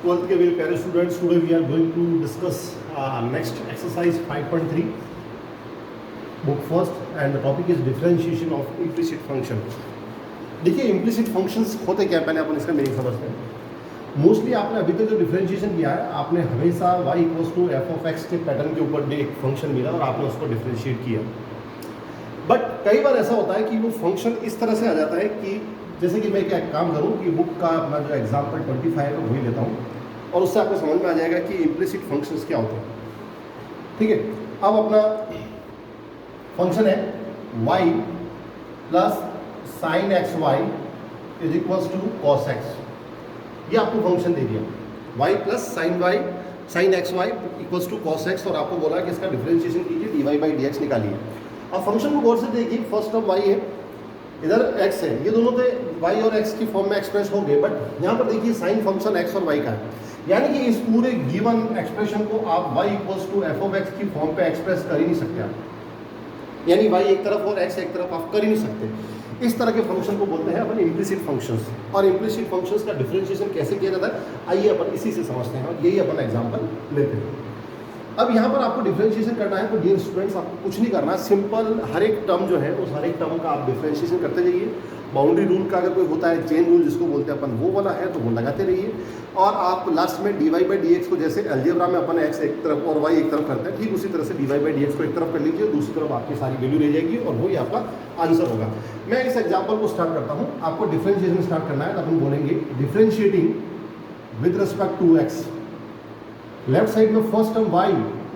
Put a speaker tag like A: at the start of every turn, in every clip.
A: 12th के मेरे प्यारे students, today we are going to discuss next exercise 5.3 book first and the topic is differentiation of implicit function. देखिए implicit functions होते क्या, पहले अपन इसका मीनिंग समझते हैं। मोस्टली आपने अभी तक जो डिफरेंशिएशन किया है, आपने हमेशा y equals to F of X के पैटर्न के ऊपर एक फंक्शन मिला और आपने उसको डिफरेंशिएट किया। बट कई बार ऐसा होता है कि वो फंक्शन इस तरह से आ जाता है कि जैसे कि मैं क्या काम करूं कि बुक का अपना जो एग्जाम्पल 25 है वही लेता हूं और उससे आपको समझ में आ जाएगा कि इम्प्लिसिट फंक्शंस क्या होते हैं। ठीक है, अब अपना फंक्शन है y plus sine x Y is equals to cos X. ये आपको फंक्शन दे दिया y plus sine x Y equals to cos X और आपको बोला कि इसका डिफरेंशिएशन कीजिए, D Y by D X निकालिए। अब फंक्शन को गौर से देखिए, फर्स्ट टर्म y है, इधर x है, ये दोनों तो y और x की फॉर्म में एक्सप्रेस हो गए। बट यहाँ पर देखिए साइन फंक्शन x और y का है, यानी कि इस पूरे गिवन एक्सप्रेशन को आप y equals to F of x की फॉर्म पे एक्सप्रेस कर ही नहीं सकते आप, यानी y एक तरफ और x एक तरफ आप कर ही नहीं सकते। इस तरह के फंक्शन को बोलते हैं अपन इम्प्लिसिट फंक्शंस। और इम्प्लिसिट फंक्शंस का डिफरेंशिएशन कैसे किया जाता है, आइए अपन इसी से समझते हैं और यही अपन एग्जांपल लेते हैं। अब यहाँ पर आपको डिफरेंशिएशन करना है तो डियर स्टूडेंट्स आपको कुछ नहीं करना, सिंपल हर एक टर्म जो है उस हर एक टर्म का आप डिफरेंशिएशन करते जाइए। बाउंड्री रूल का अगर कोई होता है, चेन रूल जिसको बोलते हैं अपन, वो वाला है तो वो लगाते रहिए। और आप लास्ट में D Y by D X को जैसे अलजेब्रा में अपन एक्स एक तरफ और वाई एक तरफ करते हैं, ठीक उसी तरह से D Y by D X को एक तरफ कर लीजिए, दूसरी तरफ आपकी सारी वैल्यू रह जाएगी और वही आपका आंसर होगा। मैं इस एग्जाम्पल को स्टार्ट करता हूँ। आपको डिफरेंशिएशन स्टार्ट करना है तो अपन बोलेंगे differentiating with respect to X. Left side में फर्स्ट टर्म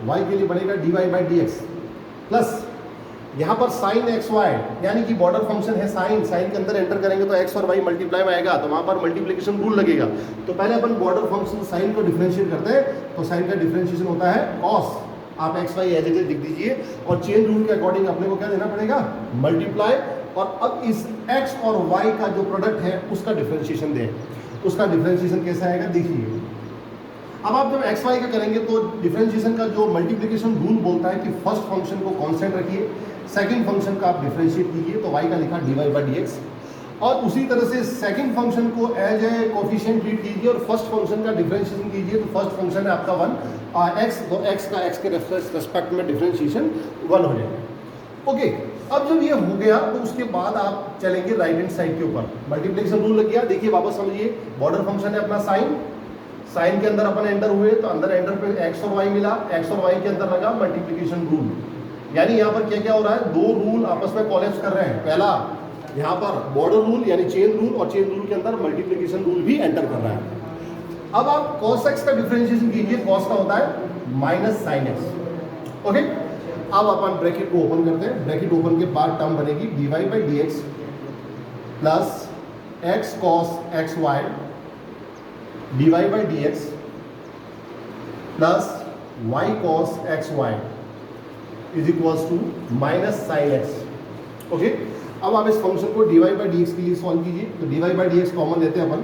A: y के लिए बनेगा D Y by D x plus यहाँ पर साइन एक्स वाई, यानी कि बॉर्डर फंक्शन है साइन के अंदर एंटर करेंगे तो x और y मल्टीप्लाई में आएगा तो वहाँ पर मल्टीप्लिकेशन रूल लगेगा। तो पहले अपन बॉर्डर फंक्शन साइन को डिफरेंशिएट करते हैं तो साइन का डिफरेंशिएशन होता है कॉस। आप x Y as it is लिख दीजिए और चेन रूल के अकॉर्डिंग अपने को क्या देना पड़ेगा, मल्टीप्लाई। और अब इस x और y का जो प्रोडक्ट है उसका डिफरेंशिएशन दें। उसका डिफरेंशिएशन कैसा आएगा देखिए। अब आप जब एक्स वाई का करेंगे तो डिफरेंशिएशन का जो मल्टीप्लिकेशन रूल बोलता है कि फर्स्ट फंक्शन को कांस्टेंट रखिए, सेकंड फंक्शन का आप डिफरेंशिएट कीजिए तो y का लिखा D Y by D X. और उसी तरह से सेकंड फंक्शन को एज ए कोफिशिएंट ट्रीट कीजिए और फर्स्ट फंक्शन का डिफरेंशिएशन कीजिए तो फर्स्ट फंक्शन है आपका 1 x, तो x का x के रेस्पेक्ट में डिफरेंशिएशन 1 हो जाएगा। ओके, अब जब ये हो गया तो उसके बाद आप चलेंगे राइट हैंड साइड के ऊपर। मल्टीप्लिकेशन रूल लग गया, देखिए वापस समझिए। बॉर्डर फंक्शन है अपना साइन के अंदर अपन एंटर हुए तो अंदर एंटर पे x और y मिला, x और y के अंदर लगा मल्टीप्लिकेशन रूल। यानी यहाँ पर क्या क्या हो रहा है, दो रूल आपस में कोलैप्स कर रहे हैं। पहला यहाँ पर बॉर्डर रूल यानी चेन रूल, और चेन रूल के अंदर मल्टीप्लिकेशन रूल भी एंटर कर रहा है। अब आप cos x का डिफरेंशिएशन कीजिए, cos का होता है माइनस साइन x। ओके, अब अपन ब्रैकेट को ओपन करते हैं। ब्रैकेट ओपन के बाद टर्म बनेगी D Y by D x plus x cos x Y D Y by D x plus Y cos x Y is equals to minus sine X. Okay, अब आप इस function को D Y by D x के लिए solve कीजिए। तो D Y by D x common लेते हैं अपन,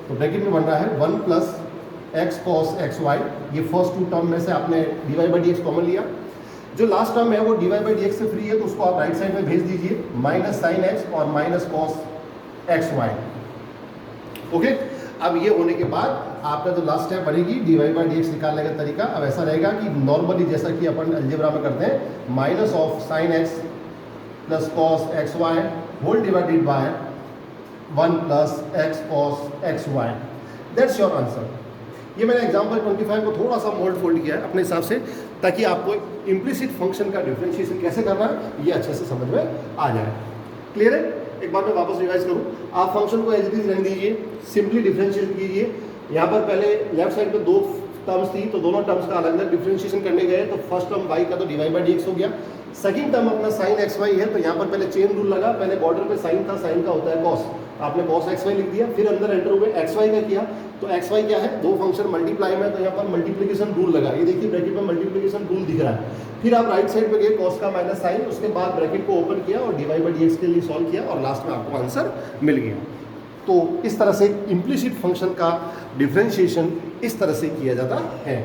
A: तो ब्रैकेट में बन रहा है 1 plus x cos x Y. ये फर्स्ट टू टर्म में से आपने D Y by D x common लिया। जो लास्ट टर्म है वो D Y by D X से फ्री है तो उसको आप राइट साइड में भेज दीजिए, माइनस साइन एक्स और minus cos x Y. Okay, अब ये होने के बाद आपका जो लास्ट स्टेप बनेगी D Y by D X निकालने का तरीका अब ऐसा रहेगा कि नॉर्मली जैसा कि अपन अलजेब्रा में करते हैं, minus of sine x plus cos x y whole divided by 1 plus x cos x y. That's your answer. ये मैंने एग्जाम्पल 25 को थोड़ा सा मोल्ड फोल्ड किया है अपने हिसाब से, ताकि आपको इम्प्लिसिट फंक्शन का डिफरेंशिएशन कैसे करना है ये अच्छे से समझ में आ जाए। क्लियर है? एक बार मैं वापस रिवाइज करूँ, आप फंक्शन को एज इट इज रहने दीजिए, सिंपली डिफरेंशिएशन कीजिए। यहाँ पर पहले लेफ्ट साइड पे दो टर्म्स थी तो दोनों टर्म्स का अलग अलग डिफरेंशिएशन करने गए तो फर्स्ट टर्म y का तो D Y by D x हो गया। सेकंड टर्म अपना साइन एक्स वाई है तो यहाँ पर पहले चेन रूल लगा, पहले बॉर्डर पे साइन था, साइन का होता है कॉस, आपने कॉस एक्स वाई लिख दिया। फिर अंदर एंटर हुए एक्स वाई का किया तो एक्स वाई क्या है, दो फंक्शन मल्टीप्लाई में तो यहाँ पर मल्टीप्लिकेशन रूल लगा। ये देखिए ब्रैकेट में मल्टीप्लिकेशन रूल दिख रहा है। फिर आप राइट साइड पे गए कॉस का माइनस साइन, उसके बाद ब्रैकेट को ओपन किया और d Y by D x के लिए सॉल्व किया और लास्ट में आपको आंसर मिल गया। तो इस तरह से इम्प्लिसिट फंक्शन का डिफरेंशिएशन इस तरह से किया जाता है।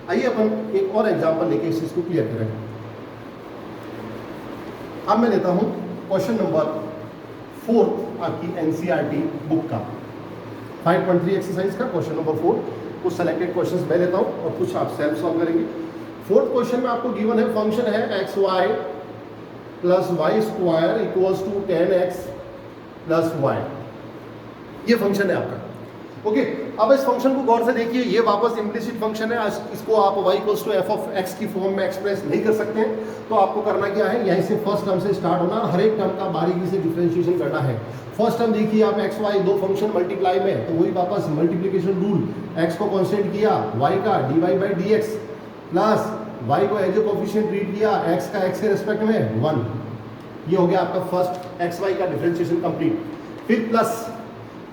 A: आइए अपन एक और एग्जांपल लेके इस चीज़ को क्लियर करें। अब मैं लेता हूँ क्वेश्चन नंबर 4 आपकी एनसीईआरटी बुक का 5.3 एक्सरसाइज का क्वेश्चन नंबर 4। कुछ सेलेक्टेड क्वेश्चंस मैं लेता हूँ और कुछ आप सेल्फ सॉल्व करेंगे। फोर्थ क्वेश्चन में आपको गिवन है फंक्शन है x y plus y square equals to 10x plus y, ये फंक्शन है आपका। ओके, अब इस फंक्शन को गौर से देखिए, ये वापस इम्प्लिसिट फंक्शन है, इसको आप y equals to F of x की फॉर्म में एक्सप्रेस नहीं कर सकते हैं। तो आपको करना क्या है, यहीं से फर्स्ट टर्म से स्टार्ट होना, हर एक टर्म का बारीकी से डिफरेंशिएशन करना है। फर्स्ट टर्म देखिए आप एक्स वाई दो फंक्शन मल्टीप्लाई में, तो वही वापस मल्टीप्लीकेशन रूल, एक्स को कॉन्स्टेंट किया, वाई का d Y by D x plus y को एज ए कोफिशिएंट ट्रीट किया, एक्स का एक्स के रिस्पेक्ट में 1, ये हो गया आपका फर्स्ट एक्स वाई का डिफरेंशिएशन कंप्लीट। फिर प्लस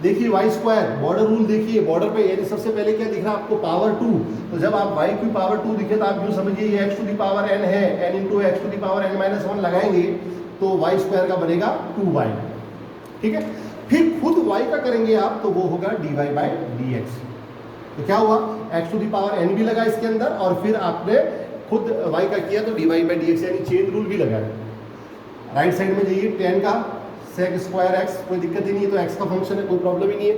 A: देखिए वाई स्क्वायर, बॉर्डर रूल देखिए, बॉर्डर पे यानी सबसे पहले क्या दिख रहा है आपको, पावर 2, तो जब आप y की पावर 2 दिखे तो आप यूँ समझिए ये x to the power n है, n into x to the power n minus 1 लगाएंगे तो y स्क्वायर का बनेगा 2y, ठीक है। फिर खुद y का करेंगे आप तो वो होगा dy बाई डी एक्स, तो क्या हुआ x to the power n भी लगा इसके अंदर और फिर आपने खुद y का किया तो dy बाई डी एक्स यानी चेन रूल भी लगाया। राइट साइड में जाइए, 10 का सेक स्क्वायर एक्स, कोई दिक्कत ही नहीं है, तो एक्स का फंक्शन है, कोई प्रॉब्लम ही नहीं है,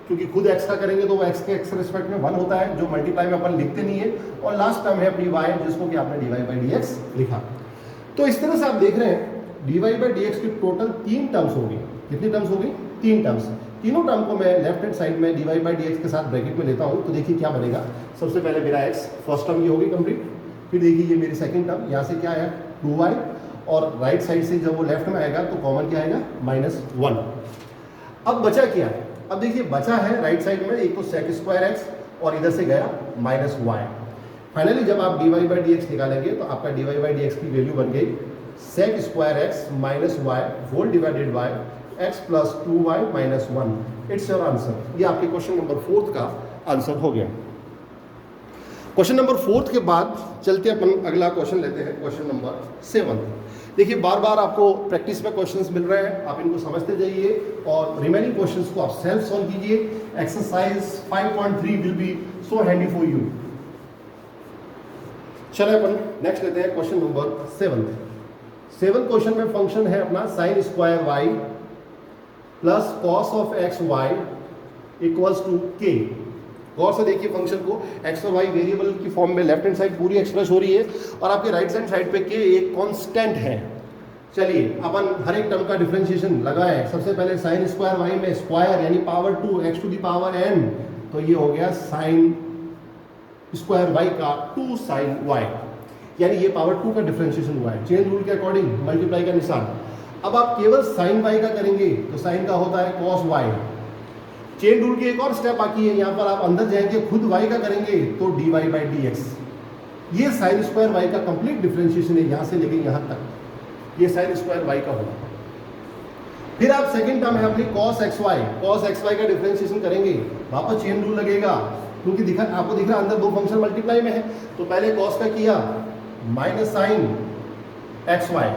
A: क्योंकि खुद एक्स का करेंगे तो वो एक्स के एक्स रिस्पेक्ट में 1 होता है, जो मल्टीप्लाई में अपन लिखते नहीं है। और लास्ट टर्म है अपनी वाई, जिसको कि आपने D Y by D x लिखा। तो इस तरह से आप देख रहे हैं d Y by D x की टोटल 3 टर्म्स होगी। कितनी टर्म्स होगी? 3 टर्म्स। तीनों टर्म को मैं लेफ्ट हैंड साइड में D Y by D x के साथ ब्रैकेट में लेता हूँ, तो देखिए क्या बनेगा। सबसे पहले मेरा एक्स, फर्स्ट टर्म ये होगी कंप्लीट, फिर देखिए ये मेरी सेकेंड टर्म, यहाँ से क्या है 2y, और राइट साइड से जब वो लेफ्ट में आएगा तो कॉमन क्या आएगा -1। अब बचा क्या है, अब देखिए बचा है राइट साइड में एक तो सेक स्क्वायर एक्स और इधर से गया -y। फाइनली जब आप d Y by D x निकालेंगे तो आपका d Y by D x की वैल्यू बन गई sec square x minus y whole divided by x plus 2y minus 1। It's your answer. ये आपके क्वेश्चन नंबर 4 का आंसर हो गया। क्वेश्चन नंबर 4 के बाद चलते अपन अगला क्वेश्चन लेते हैं, क्वेश्चन नंबर 7। देखिए बार बार आपको प्रैक्टिस में क्वेश्चंस मिल रहे हैं, आप इनको समझते जाइए और रिमेनिंग क्वेश्चंस को आप सेल्फ सॉल्व कीजिए। Exercise 5.3 will be so handy for you. चलिए अपन नेक्स्ट लेते हैं क्वेश्चन नंबर 7 क्वेश्चन में फंक्शन है अपना sine square y plus cos of x Y equals to k. गौर से देखिए फंक्शन को, एक्स और वाई वेरिएबल की फॉर्म में लेफ्ट हैंड साइड पूरी एक्सप्रेस हो रही है और आपके राइट हैंड साइड पे के एक कांस्टेंट है। चलिए अपन हर एक टर्म का डिफरेंशिएशन लगाएं। सबसे पहले साइन स्क्वायर वाई में स्क्वायर यानी power 2 x to the power n, तो ये हो गया साइन स्क्वायर वाई का 2 साइन वाई, यानी ये पावर 2 का डिफरेंशिएशन हुआ है। चेन रूल के अकॉर्डिंग मल्टीप्लाई का निशान। अब आप केवल साइन वाई का करेंगे तो साइन का होता है कॉस वाई। चेन रूल की एक और स्टेप बाकी है, यहाँ पर आप अंदर जाएंगे खुद y का करेंगे तो dy बाई डी एक्स। ये साइन स्क्वायर y का कंप्लीट डिफरेंशिएशन है, यहाँ से लेके यहाँ तक, ये साइन स्क्वायर y का होगा। फिर आप सेकंड टर्म है अपनी cos xy का डिफरेंशिएशन करेंगे, वापस चेन रूल लगेगा, क्योंकि आपको दिख रहा है अंदर दो फंक्शन मल्टीप्लाई में है। तो पहले cos का किया माइनस साइन xy,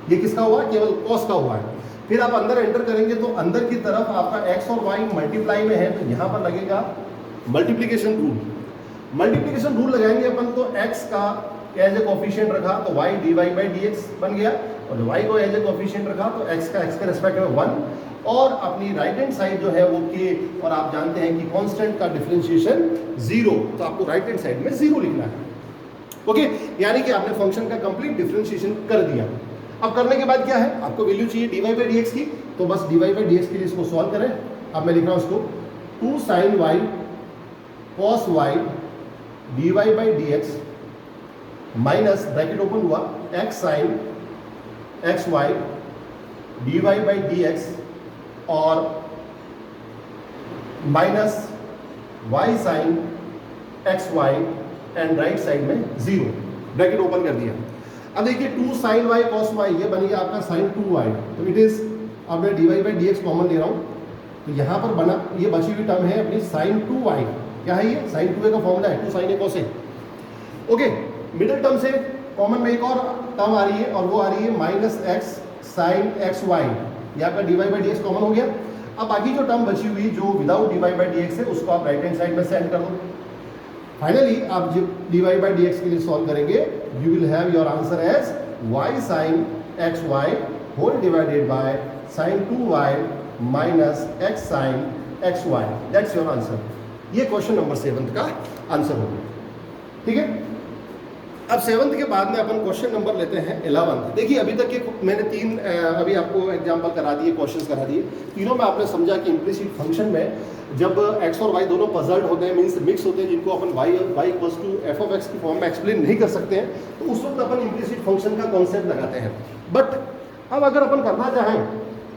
A: ये किसका हुआ? केवल cos का हुआ है। फिर आप अंदर एंटर करेंगे तो अंदर की तरफ आपका x और y मल्टीप्लाई में है, तो यहाँ पर लगेगा मल्टीप्लिकेशन रूल। मल्टीप्लिकेशन रूल लगाएंगे अपन तो x का एज ए कोफिशिएंट रखा तो y dy by D x बन गया, और y को एज ए कोफिशिएंट रखा तो x का x के रिस्पेक्ट में 1, और अपनी राइट हैंड साइड जो है वो k, और आप जानते हैं कि कांस्टेंट का डिफरेंशिएशन 0, तो आपको राइट हैंड साइड में 0 लिखना है। ओके, यानी कि आपने फंक्शन का कंप्लीट डिफरेंशिएशन कर दिया। अब करने के बाद क्या है, आपको वैल्यू चाहिए dy बाई डी एक्स की, तो बस dy बाई डी एक्स के लिए इसको सॉल्व करें। अब मैं लिख रहा हूँ इसको 2 sine Y cos Y dy by D X minus bracket open हुआ x sine x Y dy by D X और minus y sine x Y and right side में 0, ब्रैकेट ओपन कर दिया। अब देखिए 2 साइन वाई कॉस वाई, ये बन गया आपका साइन 2y, तो इट इज, अब मैं dy by D x common ले रहा हूँ, तो यहाँ पर बना ये बची हुई टर्म है अपनी साइन 2y। क्या है ये? साइन 2a का फॉर्मूला है 2 sign A cos A. Okay, middle term से कॉमन में एक और टर्म आ रही है, और वो आ रही है minus x sine x Y, ये आपका dy by D x common हो गया। अब बाकी जो टर्म बची हुई जो without dy by D x है, उसको आप राइट हैंड साइड में सेंड कर दो। फाइनली आप जब dy बाई डी एक्स के लिए सॉल्व करेंगे, you will have your answer as y sine x y whole divided by sine 2y minus x sine x y. That's your answer. ये question number 7 का answer होगा। ठीक है, अब 7 के बाद में अपन क्वेश्चन नंबर लेते हैं 11। देखिए अभी तक के मैंने 3 अभी आपको एग्जांपल करा दिए, क्वेश्चंस करा दिए। तीनों में आपने समझा कि इम्प्लिसिट फंक्शन में जब x और y दोनों पजल्ड होते हैं, मीन्स मिक्स होते हैं, जिनको अपन y equals to F of x की फॉर्म में एक्सप्लेन नहीं कर सकते हैं, तो उस वक्त अपन इम्प्लिसिट फंक्शन का कॉन्सेप्ट लगाते हैं। बट अब अगर अपन करना चाहें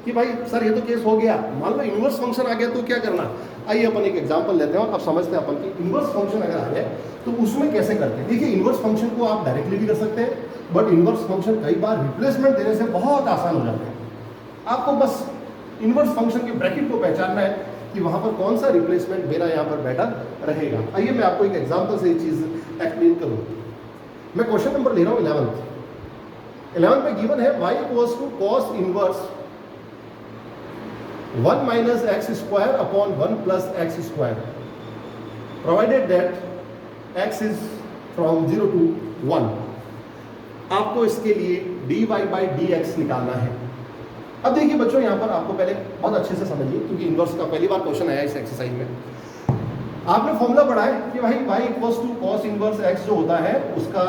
A: कि भाई सर ये तो केस हो गया, मान लो इन्वर्स फंक्शन आ गया तो क्या करना, आइए अपन एक एग्जांपल लेते हैं और अब समझते हैं अपन कि इन्वर्स फंक्शन अगर आ जाए तो उसमें कैसे करते हैं। देखिए इन्वर्स फंक्शन को आप डायरेक्टली भी कर सकते हैं, बट इन्वर्स फंक्शन कई बार रिप्लेसमेंट देने से बहुत आसान हो जाते हैं। आपको बस इन्वर्स फंक्शन के ब्रैकेट को पहचानना है कि वहां पर कौन सा रिप्लेसमेंट मेरा यहाँ पर बेटर रहेगा। आइए मैं आपको एक एग्जाम्पल से ये चीज़ एक्सप्लेन करूँ। मैं क्वेश्चन नंबर ले रहा हूँ 11 में गिवन है y equals to cos inverse 1 minus x square upon 1 plus x square, provided that x is from 0 to 1। आपको इसके लिए dy बाई dx निकालना है। अब देखिए बच्चों, यहाँ पर आपको पहले बहुत अच्छे से समझिए, क्योंकि इन्वर्स का पहली बार क्वेश्चन आया इस एक्सरसाइज में। आपने फॉर्मूला पढ़ा है कि भाई y equals to cos inverse x जो होता है उसका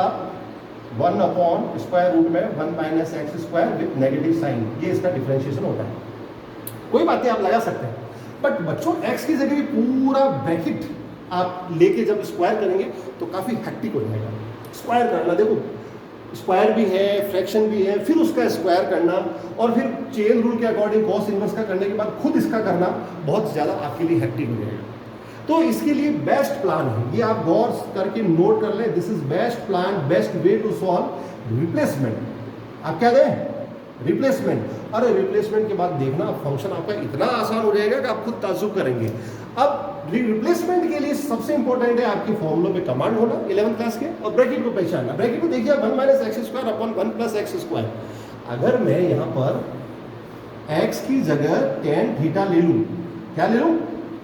A: 1 अपॉन स्क्वायर रूट में 1 minus x square with negative sign, ये इसका डिफरेंशिएशन होता है। कोई बातें आप लगा सकते हैं, बट बच्चों x की जगह पूरा ब्रैकेट आप लेके जब स्क्वायर करेंगे तो काफ़ी हेक्टिक हो जाएगा। स्क्वायर करना, देखो स्क्वायर भी है, फ्रैक्शन भी है, फिर उसका स्क्वायर करना और फिर चेन रूल के अकॉर्डिंग कॉस इनवर्स का करने के बाद खुद इसका करना बहुत ज़्यादा आपके लिए हेक्टिक हो जाएगा। तो इसके लिए बेस्ट प्लान है, ये आप गौर करके नोट कर लें, this is best plan, best way to solve replacement. आप क्या दें, रिप्लेसमेंट। अरे रिप्लेसमेंट के बाद देखना फंक्शन आपका इतना आसान हो जाएगा कि आप खुद ताज्जुब करेंगे। अब रिप्लेसमेंट के लिए सबसे इंपॉर्टेंट है आपके फॉर्मूला में कमांड होना 11th क्लास के, और ब्रैकेट को पहचानना। ब्रैकेट को देखिए 1 minus x square upon 1 plus x square. अगर मैं यहाँ पर x की जगह tan थीटा ले लूँ, क्या ले लूँ,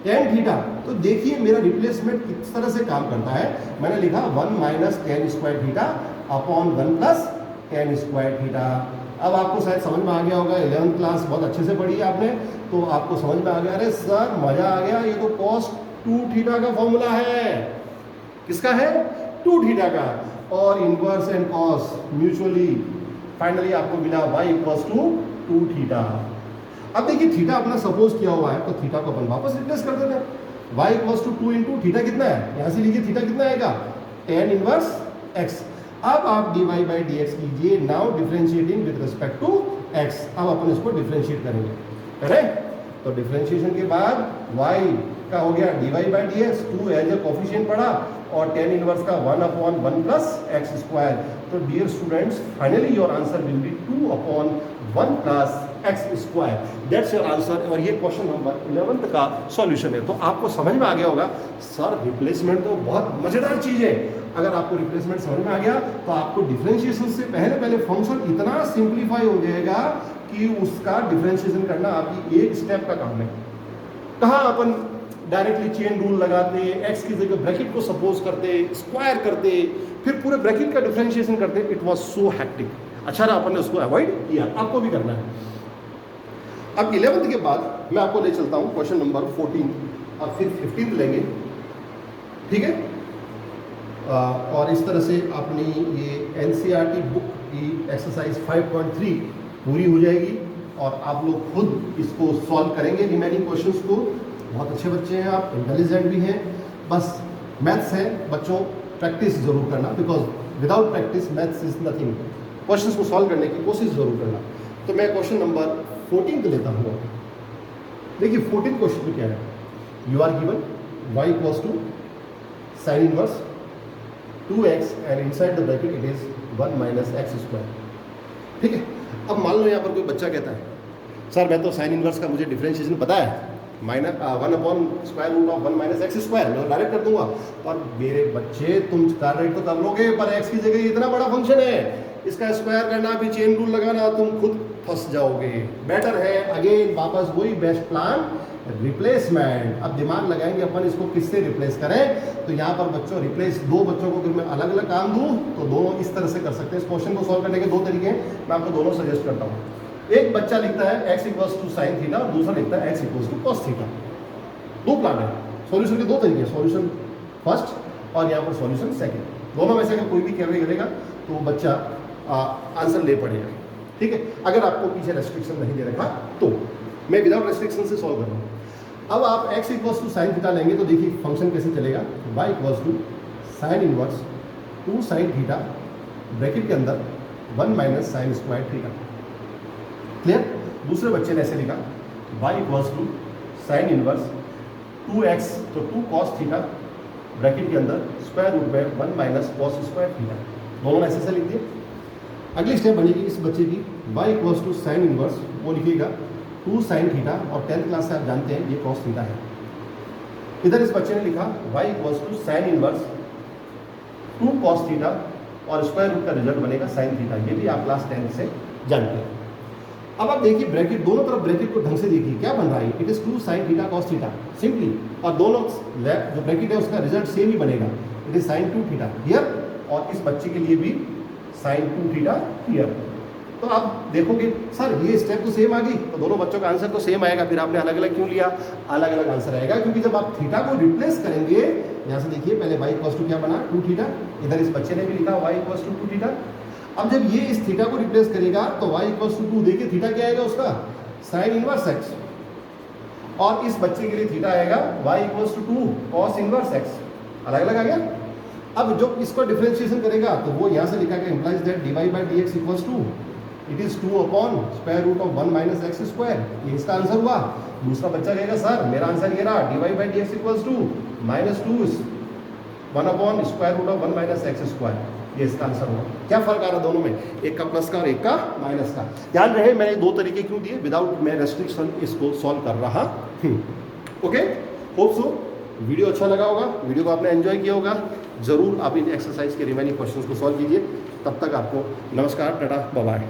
A: tan थीटा, तो देखिए मेरा रिप्लेसमेंट किस तरह से काम करता है। मैंने लिखा 1 minus tan square theta upon 1 plus tan square theta. अब आपको शायद समझ में आ गया होगा, 11th क्लास बहुत अच्छे से पढ़ी है आपने, तो आपको समझ में आ गया, अरे सर मजा आ गया, ये तो cos 2 थीटा का फॉर्मूला है। किसका है, 2 थीटा का, और inverse and cos mutually finally आपको मिला y इक्वल्स टू 2 थीटा। अब देखिए थीटा अपना सपोज किया हुआ है, तो थीटा को अपन वापस रिप्लेस कर देते हैं। y equals to 2 into theta कितना है, यहाँ से लिखिए थीटा कितना आएगा, tan इनवर्स x। अब आप dy बाई डी एक्स कीजिए, now differentiating with respect to x। अब अपन इसको डिफ्रेंशिएट करेंगे, करें तो डिफ्रेंशिएशन के बाद y का हो गया dy by D x, 2 as a coefficient पढ़ा, और tan इनवर्स का 1 अपॉन 1 प्लस एक्स स्क्वायर। तो dear students, finally your answer will be 2 upon 1 plus x square, that's your answer. और ये क्वेश्चन नंबर 11th का सॉल्यूशन है। तो आपको समझ में आ गया होगा, सर रिप्लेसमेंट तो बहुत मजेदार चीज है। अगर आपको रिप्लेसमेंट समझ में आ गया तो आपको डिफरेंशिएशन से पहले फंक्शन इतना सिंप्लीफाई हो जाएगा कि उसका डिफरेंशिएशन करना आपकी एक स्टेप का काम है। कहाँ अपन डायरेक्टली चेन रूल लगाते, एक्स की जगह ब्रैकेट को सपोज करते, स्क्वायर करते, फिर पूरे ब्रैकेट का डिफरेंशिएशन करते, इट वाज सो हैक्टिक। अच्छा ना अपन ने उसको अवॉइड किया, आपको भी करना है। अब 11th के बाद मैं आपको ले चलता हूँ क्वेश्चन नंबर 14, अब फिर 15th लेंगे, ठीक है। और इस तरह से अपनी ये NCERT बुक की एक्सरसाइज 5.3 पूरी हो जाएगी और आप लोग खुद इसको सॉल्व करेंगे रिमेनिंग क्वेश्चंस को। बहुत अच्छे बच्चे हैं आप, इंटेलिजेंट भी हैं, बस मैथ्स है बच्चों, प्रैक्टिस जरूर करना, because without practice maths is nothing. Questions को सॉल्व करने की कोशिश जरूर करना। तो मैं क्वेश्चन नंबर 14 लेता हूँ। देखिए 14 क्वेश्चन में क्या है, you are given y equals to sine inverse 2x and inside the bracket it is 1 minus x square, ठीक है। अब मान लो यहाँ पर कोई बच्चा कहता है, सर मैं तो साइन इनवर्स का मुझे डिफरेंशिएशन पता है, minus 1 upon square root of 1 minus x square, मैं डायरेक्ट कर दूंगा। पर मेरे बच्चे तुम डायरेक्ट तो कर लोगे, पर x की जगह इतना बड़ा फंक्शन है, इसका स्क्वायर करना, फिर चेन रूल लगाना, तुम खुद फंस जाओगे। बेटर है अगेन वापस वही बेस्ट प्लान, रिप्लेसमेंट। अब दिमाग लगाएंगे अपन इसको किससे रिप्लेस करें। तो यहाँ पर बच्चों रिप्लेस, दो बच्चों को अगर मैं अलग अलग काम दूँ तो दोनों इस तरह से कर सकते हैं। इस क्वेश्चन को सॉल्व करने के 2 तरीके हैं, मैं आपको दोनों सजेस्ट करता हूँ। एक बच्चा लिखता है x equals to sine theta, दूसरा लिखता है x equals to cos theta. 2 plan है, सॉल्यूशन के दो तरीके हैं, सॉल्यूशन फर्स्ट और यहाँ पर सॉल्यूशन सेकंड। दोनों में से अगर कोई भी कैरी करेगा तो बच्चा आंसर ले पड़ेगा, ठीक है। अगर आपको पीछे रेस्ट्रिक्शन नहीं दे रखा तो मैं विदाउट रेस्ट्रिक्शन से सॉल्व कर रहा हूँ। अब आप x equals to sine theta लेंगे तो देखिए फंक्शन कैसे चलेगा, y equals to sine inverse 2 sine theta bracket के अंदर 1 minus sine square theta. Clear. दूसरे बच्चे ने ऐसे लिखा y equals to sine inverse 2x तो 2 कॉस थीटा ब्रैकेट के अंदर स्क्वायर रूट में 1 माइनस कॉस स्क्वायर थीटा। दोनों ऐसे लिख दिए। अगली स्टेप बनेगी इस बच्चे की y equals to sine inverse, वो लिखिएगा 2 साइन थीटा और 10th क्लास से आप जानते हैं ये कॉस थीटा है। इधर इस बच्चे ने लिखा y equals to sine inverse 2 cos theta और स्क्वायर रूट का रिजल्ट बनेगा साइन थीटा। ये भी आप क्लास 10 से जानते हैं। अब आप देखिए ब्रैकेट, दोनों तरफ ब्रैकेट को ढंग से देखिए क्या बन रहा है, it is 2 sine theta cos theta simply, और दोनों जो ब्रैकेट है उसका रिजल्ट सेम ही बनेगा, it is sine 2 theta here, और इस बच्चे के लिए भी साइन 2 थीटा हियर। तो आप देखोगे सर ये स्टेप तो सेम आ गई, तो दोनों बच्चों का आंसर तो सेम आएगा, फिर आपने अलग अलग क्यों लिया, अलग अलग आंसर आएगा क्योंकि जब आप थीटा को रिप्लेस करेंगे, यहाँ से देखिए पहले y इक्वल्स टू क्या बना 2 थीटा, इधर इस बच्चे ने भी लिखा y इक्वल्स टू 2 थीटा। अब जब ये इस थीटा को रिप्लेस करेगा तो y इक्वल्स टू 2, देखिए थीटा क्या आएगा उसका साइन इनवर्स x, और इस बच्चे के लिए थीटा आएगा y equals to 2 cos inverse x। अलग अलग आ गया। अब जो इसको डिफरेंशिएशन करेगा तो वो यहाँ से लिखा गया implies that dy by D x equals to it is 2 upon square root of 1 minus x square. ये इसका आंसर हुआ। दूसरा बच्चा कहेगा सर मेरा आंसर ये रहा dy by D x equals to minus 2 1 upon square root of 1 minus x square. ये इसका आंसर हुआ। क्या फर्क आ रहा दोनों में, एक का प्लस का और एक का माइनस का। ध्यान रहे मैंने दो तरीके क्यों दिए, विदाउट मैं रेस्ट्रिक्शन इसको सॉल्व कर रहा हूँ। ओके, होप सो वीडियो अच्छा लगा होगा, वीडियो को आपने एंजॉय किया होगा। जरूर आप इन एक्सरसाइज के रिमेनिंग क्वेश्चंस को सॉल्व कीजिए। तब तक आपको नमस्कार, टाटा, बाय बाय।